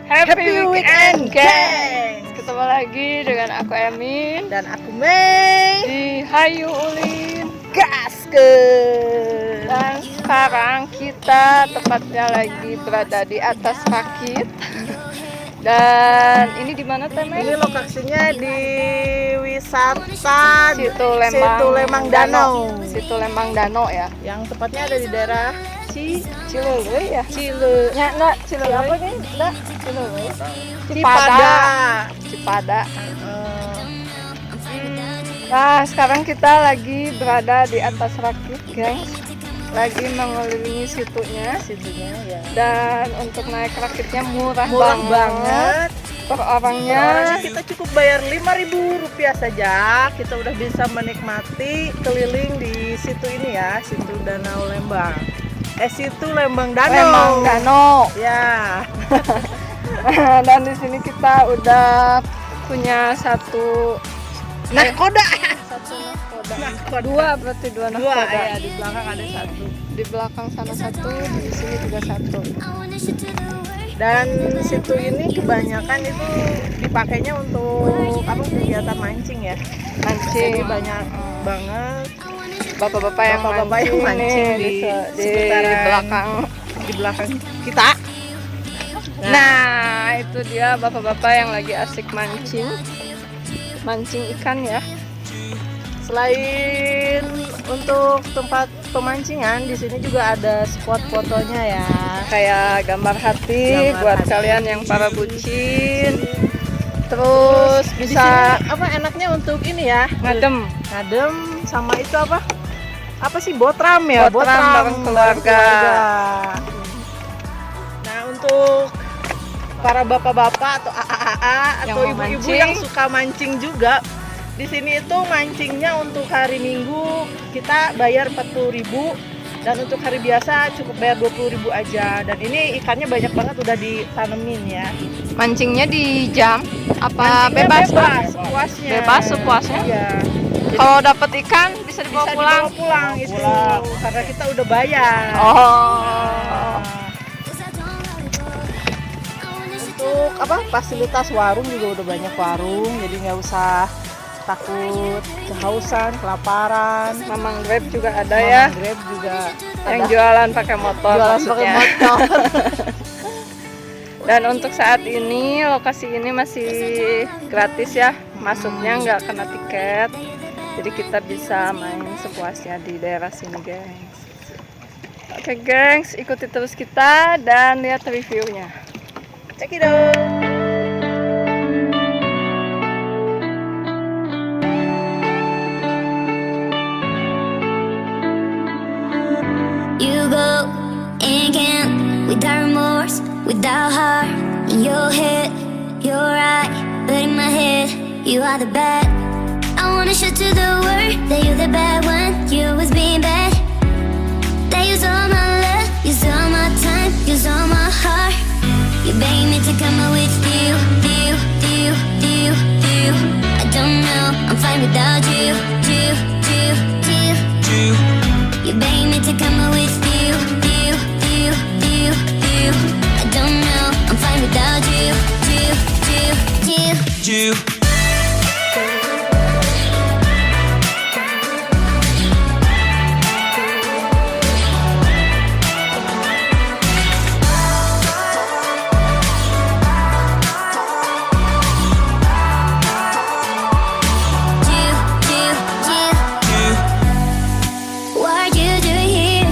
Happy Weekend, guys. Ketemu lagi dengan aku Emin dan aku Mei di Hayu Ulin Gaskeun. Dan sekarang kita tepatnya lagi berada di atas rakit. Dan ini di mana Mei? Ini lokasinya di wisata Situ Lembang Danau. Situ Lembang Danau ya. Yang tepatnya ada di daerah Cileleu ya. Cileleu. Cileleu apa nih? Enggak, Cileleu. Cipada. Nah, sekarang kita lagi berada di atas rakit, guys. Lagi mengelilingi situnya ya. Dan untuk naik rakitnya murah banget. Per orangnya kita cukup bayar Rp5.000 saja. Kita udah bisa menikmati keliling di situ ini ya, situ Danau Lembang. Situ Lembang Danau. Ya. Dan di sini kita udah punya satu nahkoda. Dua nahkoda. Ya, di belakang ada satu. Di belakang sana satu, di sini juga satu. Dan situ ini kebanyakan itu dipakainya untuk kegiatan mancing ya. Mancing. Jadi banyak banget bapak-bapak yang mancing di belakang kita. Nah, itu dia bapak-bapak yang lagi asik mancing ikan ya. Selain untuk tempat pemancingan, di sini juga ada spot fotonya ya. Kayak gambar hati buat kalian yang para bucin. Terus bisa enaknya untuk ini ya, ngadem sama itu apa sih, botram ya, botram bareng keluarga. Nah, untuk para bapak-bapak atau AA atau ibu-ibu yang suka mancing juga, di sini itu mancingnya untuk hari Minggu kita bayar 40.000 dan untuk hari biasa cukup bayar 20.000 aja. Dan ini ikannya banyak banget udah ditanemin ya. Mancingnya di jam apa bebas sepuasnya? Bebas sepuasnya. Iya. Kalau dapat ikan bisa dibawa pulang. Itu karena kita udah bayar. Untuk fasilitas warung juga udah banyak warung, jadi nggak usah takut kehausan, kelaparan. Mamang Grab juga ada ya. Grab juga yang jualan pakai motor. Dan untuk saat ini lokasi ini masih gratis ya, masuknya nggak kena tiket. Jadi kita bisa main sepuasnya di daerah sini, gengs. Oke, gengs, ikuti terus kita dan lihat reviewnya. Check it out. You go and can't, without remorse, without heart. In your head, you're right, but in my head, you are the bad. I wanna show to the world that you're the bad one. You was being bad. That use all my love, use all my time, use all my heart. You beg me to come out with you. I don't know, I'm fine without you. You beg me to come out with you. I don't know, I'm fine without you. What are you doing here?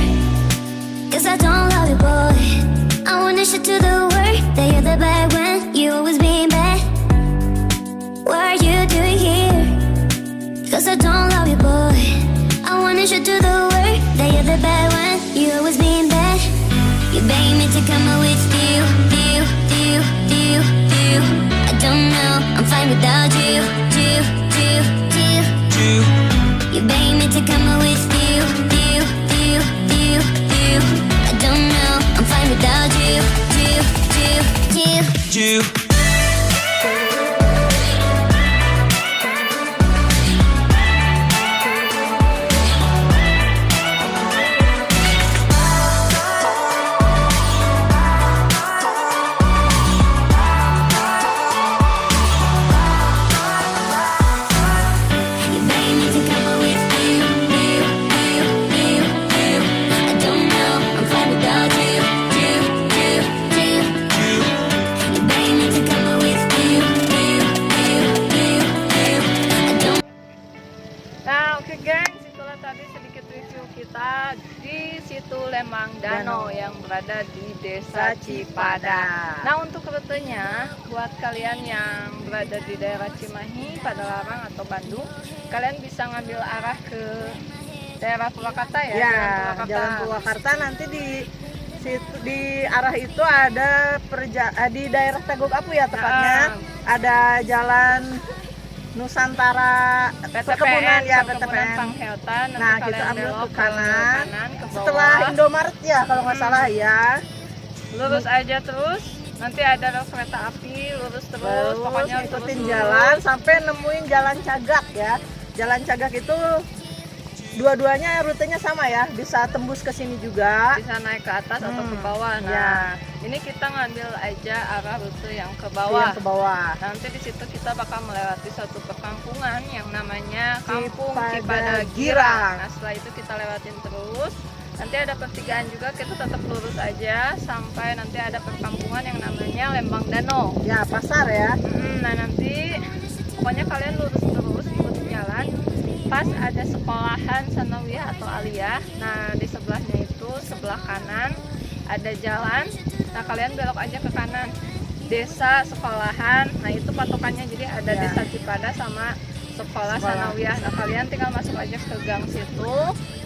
ada di Desa Cipada. Nah, untuk rutenya buat kalian yang berada di daerah Cimahi, Padalarang atau Bandung, kalian bisa ngambil arah ke daerah Purwakarta ya. Ya, Jalan Purwakarta nanti di arah itu ada di daerah Tagog Apu ya tepatnya. Ada jalan Nusantara Perkebunan ya, Perkebunan Panghelta. Nanti nah, kalian kita ambil belok ke kanan, ke bawah. setelah Indomaret ya kalau nggak salah ya. Lurus aja terus, nanti ada rel kereta api, lurus terus, pokoknya ikutin terus jalan sampai nemuin Jalan Cagak ya. Jalan Cagak itu dua-duanya rutenya sama ya, bisa tembus ke sini juga. bisa naik ke atas atau ke bawah. Nah, Ya. ini kita ngambil aja arah rute yang ke Yang bawah. ke bawah. Nanti di situ kita bakal melewati satu perkampungan yang namanya Kampung Cipada Cipada Girang. Girang. Nah, setelah itu kita lewatin terus. Nanti ada pertigaan juga, kita tetap lurus aja sampai nanti ada perkampungan yang namanya Lembang Danau. Ya, pasar ya. Nah, nanti pokoknya kalian lurus terus ikutin jalan. Pas ada sekolahan sanawiyah atau aliyah. Nah, di sebelahnya itu sebelah kanan ada jalan. Nah, kalian belok aja ke kanan. Desa sekolahan. Nah, itu patokannya, jadi ada Ya. Desa Cipada sama sekolah sanawiyah. Nah, kalian tinggal masuk aja ke gang situ,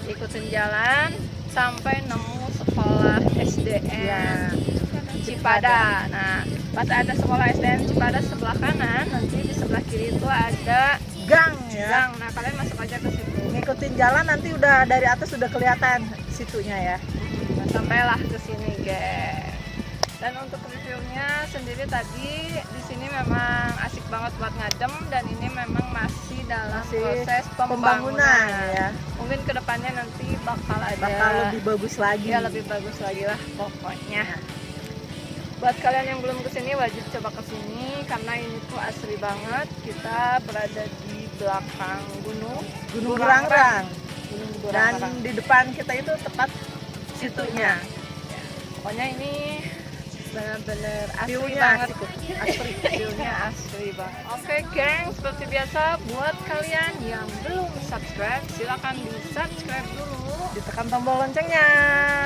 ikutin jalan sampai nemu sekolah SDN Ya. Cipada. Nah, pas ada sekolah SDN Cipada sebelah kanan, nanti di sebelah kiri itu ada Gang ya. gang. Nah, kalian masuk aja ke situ. Ngikutin jalan nanti udah dari atas udah kelihatan situnya ya. Nah, sampailah ke sini, guys. Dan untuk reviewnya sendiri tadi di sini memang asik banget buat ngadem, dan ini memang masih dalam proses pembangunan. ya. Mungkin kedepannya nanti bakal ada Lebih bagus lagi. ya lebih bagus lagi lah pokoknya. Buat kalian yang belum kesini wajib coba kesini karena ini tuh asri banget. Kita berada di belakang gunung Burangrang. Gunung Dan Burangrang. di depan kita itu tepat situnya. Ya, pokoknya ini benar-benar asri View-nya banget. asri. View-nya asri banget. Oke, geng, seperti biasa buat kalian yang belum subscribe, silakan di subscribe dulu, Ditekan tombol loncengnya.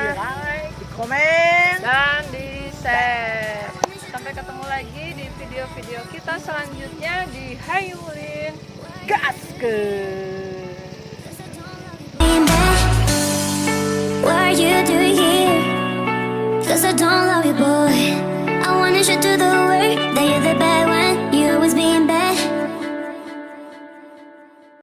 di like, Di komen. dan di share. Sampai ketemu lagi di video-video kita selanjutnya di Hayulin. Gas ke. What are you doing here? 'Cause I don't love you, boy. I wanna show to the world that you're the